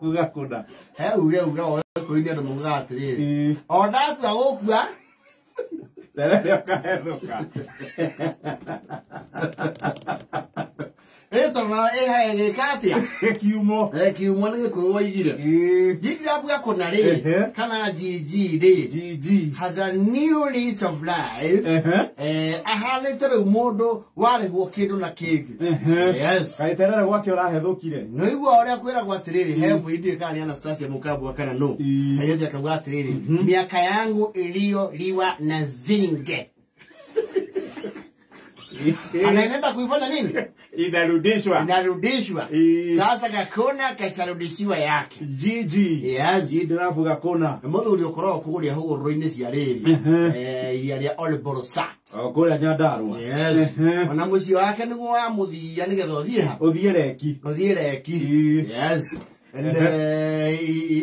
Ugakuna. Uga kuindia ndo mungatiri. Ona tu agokua. Terere kaheruka. Eto na eha katia. Kiumo. Kiumo ni ko igire. Gidraph gakona ri kana GG ri. GG has a new lease of life. Ahana tere mundu warigwo kindu na kingi. Yes. Kaiterere gwake urahethukire. No igwa oria kwira gwatiriri he mwidi kana Anastasia Mukabwa kana no. Ayoje akagwatiriri. Miaka yangu iliyoliwa na zinge. Anaenda kuifanya nini? Inarudishwa. Sasa gakona kasharudishiwa yake. GG. Yes. Gidraph gakona. Motho uliokorwa kuguria huguru-ini cia riri. Iria all borosat. Kuria Nyandarua. Yes. Ona muci wake niguo wa muthia nigetha uthie ha. Uthie reki. Yes. And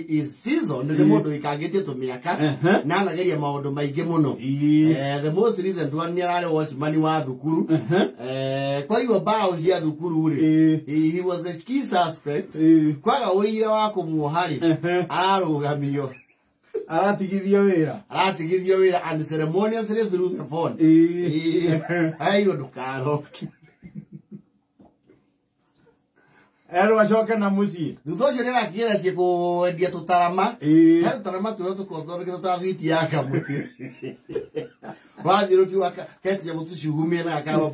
his season the mundu ikangitie tumiaka na anageria maundu maingi muno. The most recent one ni arare was mani wa thukuru. Kwa hiyo bao cia thukuru ri he was a key suspect. Kwaga uira wa kumuohari ararugamio aratigithio wira and ceremoniously through the phone. Ayo ndukaro ero achoke na muci thutha cio nira kiera tie kuendia tutarama tutarama tu tukothora tutatwiti yaka muti wathiro kiwa keti ya mutu cihumie na akawa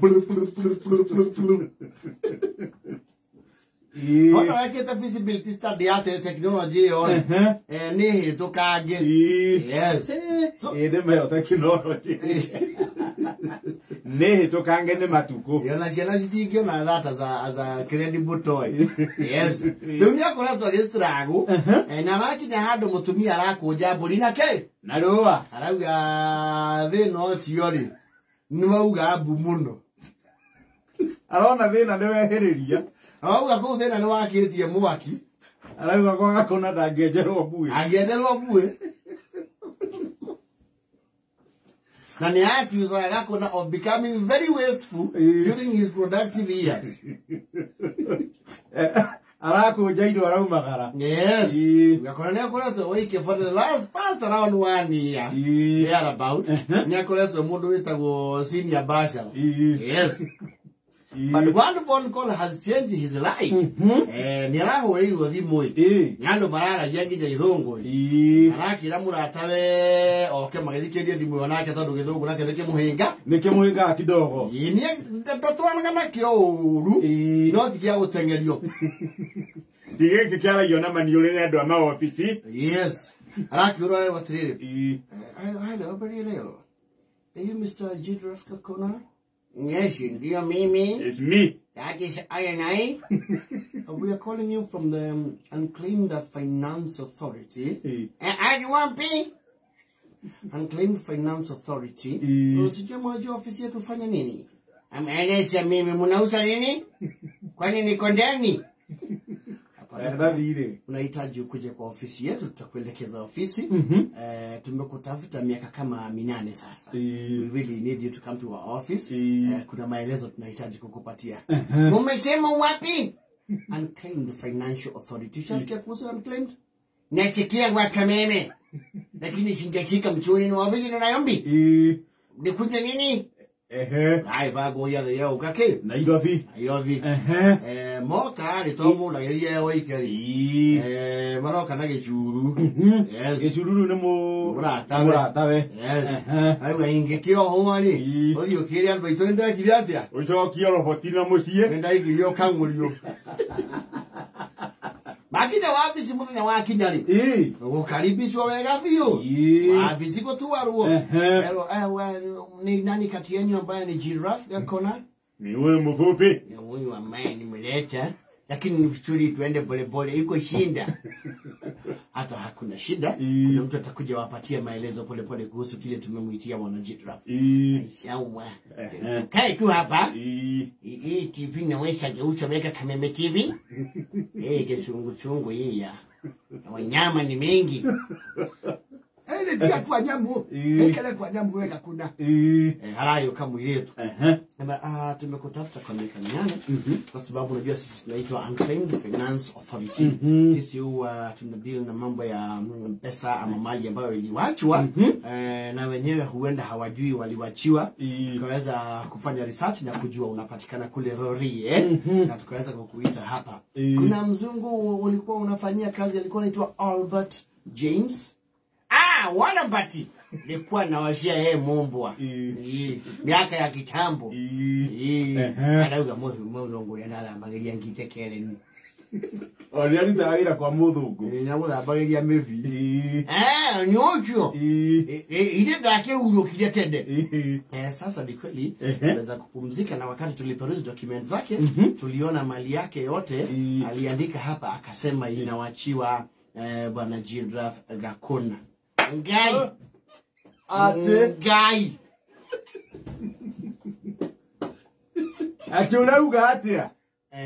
ona raketa feasibility study ya technology on ni hitu kange. Yes. Ede me technology ne hitu kange ni matuko yona ciana citingio na that as a credible toy. Yes. Dunia kora to restrago na rakinya handu mutumia arakunja mburi nake na ruwa arauga thino ciori ni wauga mbu muno arona thina ni wehiriria auga ko thina ni wakitie mwaki arauga kwa gakona ndangĩenjerwo mbuĩ na ni accused Gakona of becoming very wasteful during his productive years. Arakunja indo araumagara. Yes. Gakona ni akoretwo wike for the past around 1 year. There about. Ni akoretwo mundu witagwo senior bachelor. Yes. But one phone call has changed his life. Ni arahũrĩirwo thimũ nĩ andũ mararagia nginya ithũngũ. Arakĩra mũratawe oke magĩthikĩrĩrie thimũ ĩyo nake tondũ gĩthũngũ nake nĩ kĩmũhĩngaga kidogo. Ndatwaranaga nakĩo ũru no ti gĩa gũteng'erio. Ti gĩkĩ kĩaragio na maniũrũ nĩ andũ a maobici. Yes. Arakĩũrwo atĩrĩrĩ. Hello, habari leo? Are you Mr. Gidraph Kakona? Yes, you mimi. It's me. That is I and I. We are calling you from the Unclaimed Finance Authority. And you want me? Unclaimed Finance Authority. Usije mwaje ofisi yetu fanya nini? Ameeleza mimi mnauza nini? Kwani niko ndani? Unahitaji ukuje kwa ofisi yetu, tutakuelekeza ofisi. Tumekutafuta miaka kama 8 sasa. We really need you to come to our office. Kuna maelezo tunahitaji kukupatia. Mumesema wapi? Unclaimed Financial Authority. Ushasikia kuhusu unclaimed? Nachikia kwa kameme. Lakini singeshika mchuni ni wabiji na yombi. Nikunje nini? Ai vago ya the yo kake Nairobi moka ri tomu na gerie oikeri maroka na gicuru. Yes, gicuru ni muratawe. Yes. Ai wa ingekio homani othio kiri andu itu ndakiri atia ucokia roboti na mucie ndaigirio kangurio makija wapi simunya wakinyari ukaribishwa wega vio wapi ziko tu waruo ni nani kati yenu ambaye ni Gidraph Gakona? Ni wewe mfupi. Ni huyu ambaye nimeleta, lakini ni vizuri tuende pole pole, iko shinda. Hata hakuna shida. Kuna mtu atakuja wapatia maelezo pole pole kuhusu kile tumemuitia bwana Gidraph. Sawa. Kae tu hapa. Hii TV naweza geuza weka Kameme TV. Kisungu chungu hii ya. Wanyama ni mengi. Ele tia kwa nyamu. Ekele kwa nyamu weka kuna. Harayo kama yetu. Tumekutafuta kwa miaka minane kwa sababu unajua sisi tunaitwa Unclaimed Finance Authority. Sisi huwa tunadeal na mambo ya pesa ama mali ambayo iliwachwa na wenyewe huenda hawajui waliwachiwa. Tukaweza kufanya research na kujua unapatikana kule Rori na tukaweza kukuita hapa. Kuna mzungu ulikuwa unafanyia kazi alikuwa anaitwa Albert James. Wanabati nilikuwa nawashia yeye mombwa. Miaka ya kitambo. Anauga muthungu ya athambagiria ngitekele ni. Oria nitagira kwa muthungu. Athambagiria mevi. Nyocho. Ile dake urokile tende. Sasa ni kweli tunaweza kupumzika na wakati tuliperuzi document zake tuliona mali yake yote aliandika hapa akasema inawachiwa bwana Gidraph Gakona. Ngai. Ngai. Unauga atia?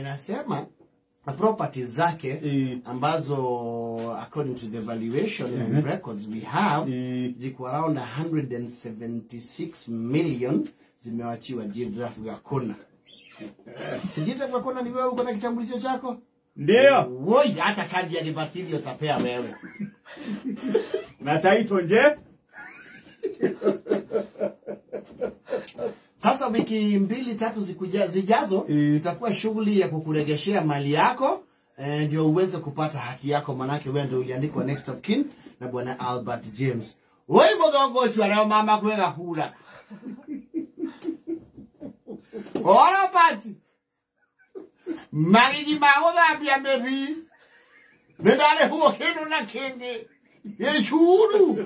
Nasema properties zake ambazo according to the valuation and records we have ziko around 176 million zimewachiwa Gidraph Gakona. Gidraph Gakona ni wewe uko na kitambulisho chako? Ndio. Woi hata kadi ya nibatili utapea wewe. Na taito nje? Sasa wiki 2-3 zijazo itakuwa shughuli ya kukuregeshea mali yako ndio uweze kupata haki yako manake wewe ndio uliandikwa next of kin na bwana Albert James. Wewe mdogo shwara mama kwenda kula. Ora pati. Magigi magoda bia mevi. Bedale huo kendo na kenge. Ye churu.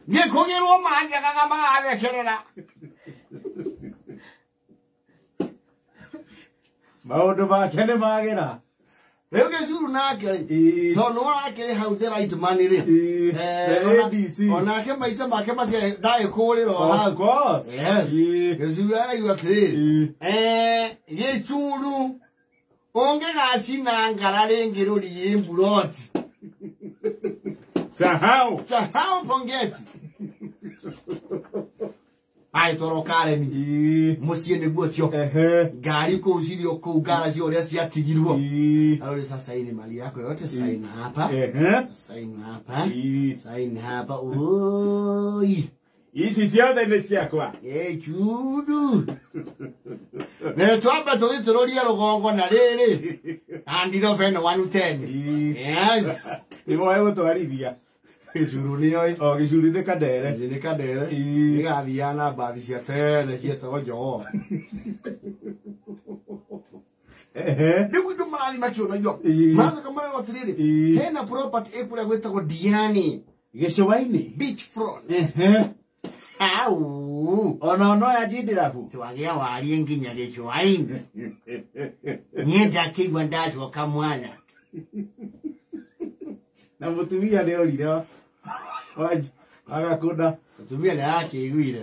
Ye kogero manja kama abekerera. Maundu makene magera. Leo kesuru nake. Tono nake how the right money ri. ABC. Onake maisha make mathie dai kuriro. Of course. Yes. Kesuru ayu atiri. Ye churu. Onge gaci na ngarare ngiruri yimburoti. Sahau Forget. Ai torokare ni. Musie ne guotio. Gari ko usirio ko garage ore asiatigirwo. Aure sasa hii ni mali yako yote sign hapa. Sign hapa. Sign hapa. Oi. Isi siada ni siakwa. Chudu. Ne twamba toliroria rugongo na riri. Andiro beno 110. Yes. Ni moyo gutwarithia. Gicuru ni oi. Gicuru ni kadere. Ni kadere. Ni gathiana bathi cia tene cietagwo njoo. Ni gwitu marathi makiona jo. Maza kama watiriri. Hena property ekura gwetagwo Diani. Gicwaini. Beachfront. Ono no ya Gidraph. Twagia wari nginya gicwaini. Nienda kigwa ndazo kamwana. Na mutumia leo lile agakunda mutumia le yake iguire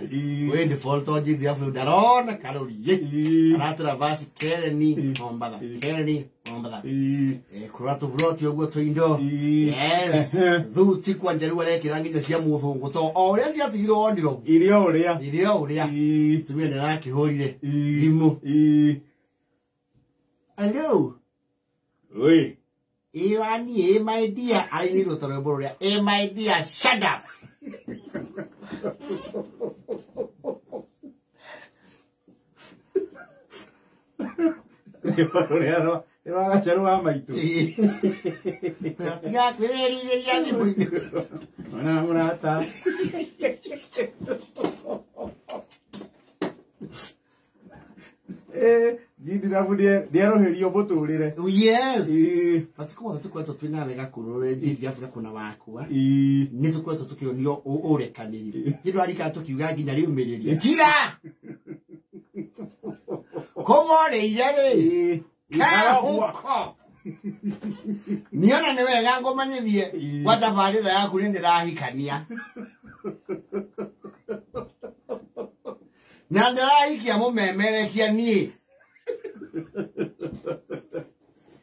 we default on Gidraph darona karori aratra basi kereni ombada kurato broti ogwo to indo yes thuti kwanjaru wale kirangi cia muthungu to oria cia tigiro ondiro irio uria mutumia le yake horire imu hello oi Irani, my dear, I need to tell you, my dear, shut up. Gidraph ndiaroherio muturire. Yes. Atikuwa twina wega kurore Gidraph kuna wakwa. Ni tukwa tukionio urekaniri. Gidraph tukiuga nginya riumiriria. Kira. Kogore yare. Huko. Niona ni wega ngomanyithie watabarira yaku ni ndirahikania. Na ndirahikia mumemerekia nie.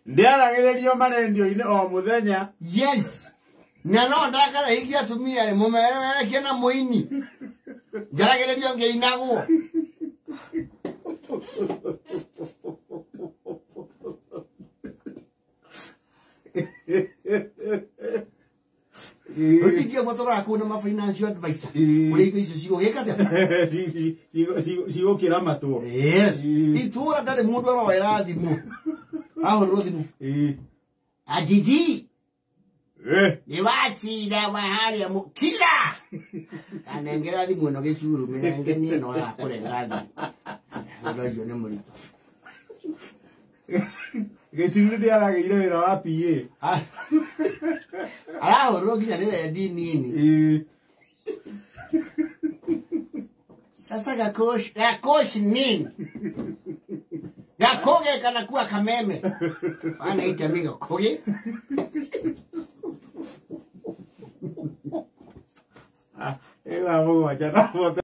Ndiaragererio marendio ine o muthenya. Yes. no ndakara hiki atumia mumerere kena muini njaragererio ngeinagwo ukigia motora kuna ma financial advisor uri icio cigo gekate cigo kiramatwo yes itura ndare mundu aroera thimu aho rothimu ajiji ni wachira mahali mukira kanengera thimu no gicuru menenge ni no ya kurenga ndo yo ne murito gicuru ndi arageire wira wa PA aho roginya ni ready nini sasa gakosh nini gakoge kana kuwa kameme bana itamiga koge ela vou achar